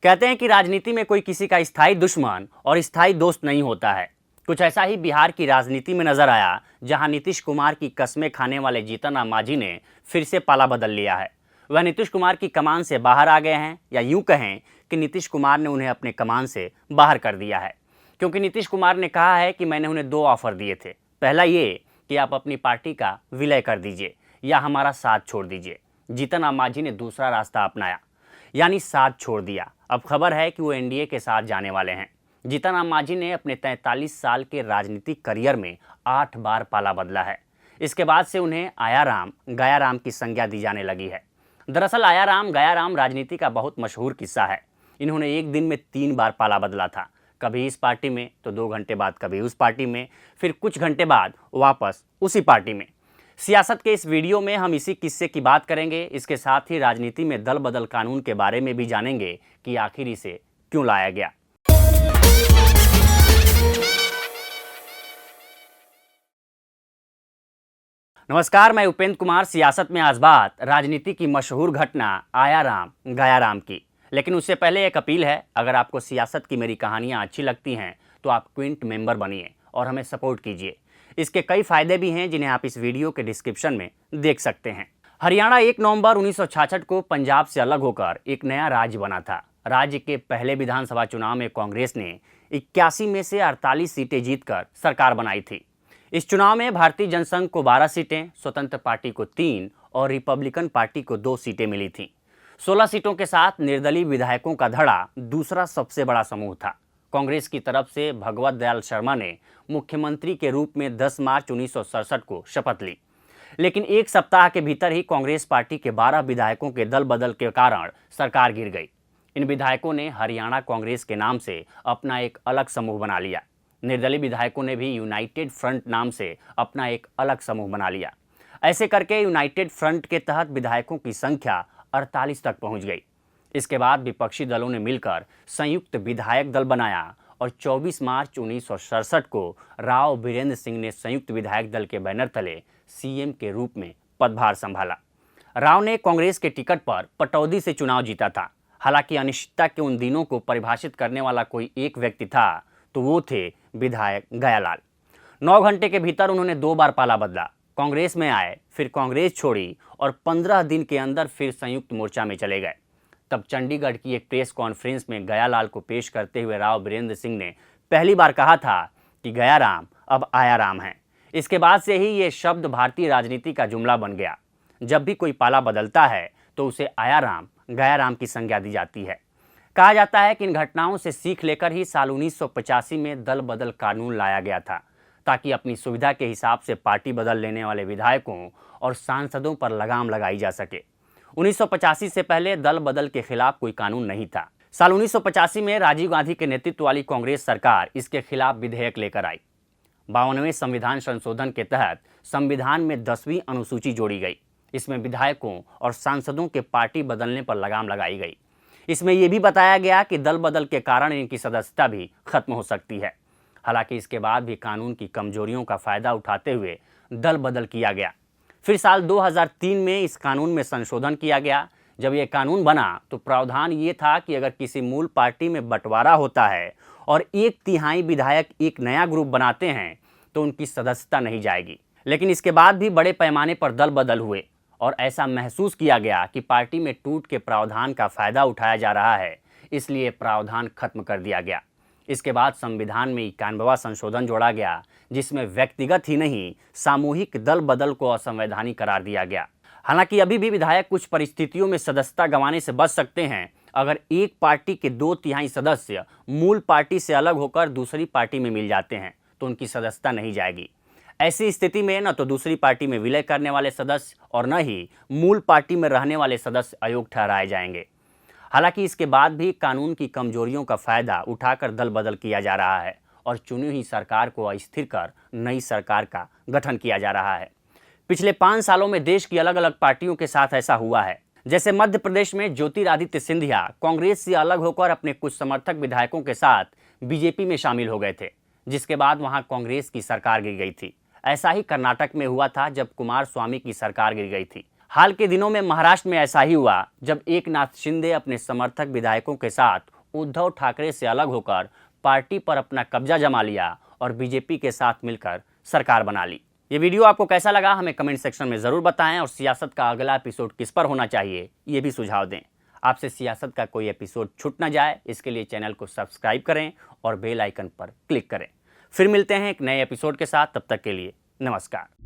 कहते हैं कि राजनीति में कोई किसी का स्थायी दुश्मन और स्थायी दोस्त नहीं होता है। कुछ ऐसा ही बिहार की राजनीति में नजर आया, जहां नीतीश कुमार की कस्में खाने वाले जीतन राम मांझी ने फिर से पाला बदल लिया है। वह नीतीश कुमार की कमान से बाहर आ गए हैं, या यूं कहें कि नीतीश कुमार ने उन्हें अपने कमान से बाहर कर दिया है। क्योंकि नीतीश कुमार ने कहा है कि मैंने उन्हें दो ऑफर दिए थे। पहला ये कि आप अपनी पार्टी का विलय कर दीजिए या हमारा साथ छोड़ दीजिए। जीतन राम मांझी ने दूसरा रास्ता अपनाया, यानी साथ छोड़ दिया। अब खबर है कि वो एनडीए के साथ जाने वाले हैं। जीतन राम मांझी ने अपने 43 साल के राजनीतिक करियर में 8 बार पाला बदला है। इसके बाद से उन्हें आया राम गया राम की संज्ञा दी जाने लगी है। दरअसल आया राम गया राम राजनीति का बहुत मशहूर किस्सा है। इन्होंने एक दिन में 3 बार पाला बदला था, कभी इस पार्टी में तो 2 घंटे बाद कभी उस पार्टी में, फिर कुछ घंटे बाद वापस उसी पार्टी में। सियासत के इस वीडियो में हम इसी किस्से की बात करेंगे। इसके साथ ही राजनीति में दल बदल कानून के बारे में भी जानेंगे कि आखिर इसे क्यों लाया गया। नमस्कार, मैं उपेंद्र कुमार। सियासत में आज बात राजनीति की मशहूर घटना आया राम गया राम की। लेकिन उससे पहले एक अपील है, अगर आपको सियासत की मेरी कहानियां अच्छी लगती हैं तो आप क्विंट मेंबर बनिए और हमें सपोर्ट कीजिए। इसके कई फायदे भी हैं जिन्हें आप इस वीडियो के डिस्क्रिप्शन में देख सकते हैं। हरियाणा 1 नवंबर 1966 को पंजाब से अलग होकर एक नया राज्य बना था। राज्य के पहले विधानसभा चुनाव में कांग्रेस ने 81 में से 48 सीटें जीतकर सरकार बनाई थी। इस चुनाव में भारतीय जनसंघ को 12 सीटें, स्वतंत्र पार्टी को 3 और रिपब्लिकन पार्टी को 2 सीटें मिली थीं। 16 सीटों के साथ निर्दलीय विधायकों का धड़ा दूसरा सबसे बड़ा समूह था। कांग्रेस की तरफ से भगवत दयाल शर्मा ने मुख्यमंत्री के रूप में 10 मार्च 1967 को शपथ ली। लेकिन एक सप्ताह के भीतर ही कांग्रेस पार्टी के 12 विधायकों के दल बदल के कारण सरकार गिर गई। इन विधायकों ने हरियाणा कांग्रेस के नाम से अपना एक अलग समूह बना लिया। निर्दलीय विधायकों ने भी यूनाइटेड फ्रंट नाम से अपना एक अलग समूह बना लिया। ऐसे करके यूनाइटेड फ्रंट के तहत विधायकों की संख्या 48 तक पहुंच गई। इसके बाद विपक्षी दलों ने मिलकर संयुक्त विधायक दल बनाया और 24 मार्च 1967 को राव बीरेंद्र सिंह ने संयुक्त विधायक दल के बैनर तले सीएम के रूप में पदभार संभाला। राव ने कांग्रेस के टिकट पर पटौदी से चुनाव जीता था। हालांकि अनिश्चितता के उन दिनों को परिभाषित करने वाला कोई एक व्यक्ति था, तो वो थे विधायक गयालाल। 9 घंटे के भीतर उन्होंने 2 बार पाला बदला। कांग्रेस में आए, फिर कांग्रेस छोड़ी और 15 दिन के अंदर फिर संयुक्त मोर्चा में चले गए। तब चंडीगढ़ की एक प्रेस कॉन्फ्रेंस में गयालाल को पेश करते हुए राव बीरेंद्र सिंह ने पहली बार कहा था कि गया राम अब आया राम है। इसके बाद से ही ये शब्द भारतीय राजनीति का जुमला बन गया। जब भी कोई पाला बदलता है तो उसे आया राम गया राम की संज्ञा दी जाती है। कहा जाता है कि इन घटनाओं से सीख लेकर ही साल 1985 में दल बदल कानून लाया गया था, ताकि अपनी सुविधा के हिसाब से पार्टी बदल लेने वाले विधायकों और सांसदों पर लगाम लगाई जा सके। 1985 से पहले दल बदल के खिलाफ कोई कानून नहीं था। साल 1985 में राजीव गांधी के नेतृत्व वाली कांग्रेस सरकार इसके खिलाफ विधेयक लेकर आई। 52वें संविधान संशोधन के तहत संविधान में 10वीं अनुसूची जोड़ी गई। इसमें विधायकों और सांसदों के पार्टी बदलने पर लगाम लगाई गई। इसमें यह भी बताया गया कि दल बदल के कारण इनकी सदस्यता भी खत्म हो सकती है। हालांकि इसके बाद भी कानून की कमजोरियों का फायदा उठाते हुए दल बदल किया गया। फिर साल 2003 में इस कानून में संशोधन किया गया। जब यह कानून बना तो प्रावधान ये था कि अगर किसी मूल पार्टी में बंटवारा होता है और 1/3 विधायक एक नया ग्रुप बनाते हैं तो उनकी सदस्यता नहीं जाएगी। लेकिन इसके बाद भी बड़े पैमाने पर दल बदल हुए और ऐसा महसूस किया गया कि पार्टी में टूट के प्रावधान का फायदा उठाया जा रहा है, इसलिए प्रावधान खत्म कर दिया गया। इसके बाद संविधान में 91वां संशोधन जोड़ा गया, जिसमें व्यक्तिगत ही नहीं सामूहिक दल बदल को असंवैधानिक करार दिया गया। हालांकि अभी भी विधायक कुछ परिस्थितियों में सदस्यता गंवाने से बच सकते हैं। अगर एक पार्टी के 2/3 सदस्य मूल पार्टी से अलग होकर दूसरी पार्टी में मिल जाते हैं तो उनकी सदस्यता नहीं जाएगी। ऐसी स्थिति में न तो दूसरी पार्टी में विलय करने वाले सदस्य और न ही मूल पार्टी में रहने वाले सदस्य अयोग्य ठहराए जाएंगे। हालांकि इसके बाद भी कानून की कमजोरियों का फायदा उठाकर दल बदल किया जा रहा है और चुनी हुई सरकार को अस्थिर कर नई सरकार का गठन किया जा रहा है। पिछले 5 सालों में देश की अलग अलग पार्टियों के साथ ऐसा हुआ है। जैसे मध्य प्रदेश में ज्योतिरादित्य सिंधिया कांग्रेस से अलग होकर अपने कुछ समर्थक विधायकों के साथ बीजेपी में शामिल हो गए थे, जिसके बाद वहां कांग्रेस की सरकार गिर गई थी। ऐसा ही कर्नाटक में हुआ था जब कुमार स्वामी की सरकार गिर गई थी। हाल के दिनों में महाराष्ट्र में ऐसा ही हुआ जब एकनाथ शिंदे अपने समर्थक विधायकों के साथ उद्धव ठाकरे से अलग होकर पार्टी पर अपना कब्जा जमा लिया और बीजेपी के साथ मिलकर सरकार बना ली। ये वीडियो आपको कैसा लगा हमें कमेंट सेक्शन में ज़रूर बताएं और सियासत का अगला एपिसोड किस पर होना चाहिए ये भी सुझाव दें। आपसे सियासत का कोई एपिसोड छूट ना जाए इसके लिए चैनल को सब्सक्राइब करें और बेल आइकन पर क्लिक करें। फिर मिलते हैं एक नए एपिसोड के साथ, तब तक के लिए नमस्कार।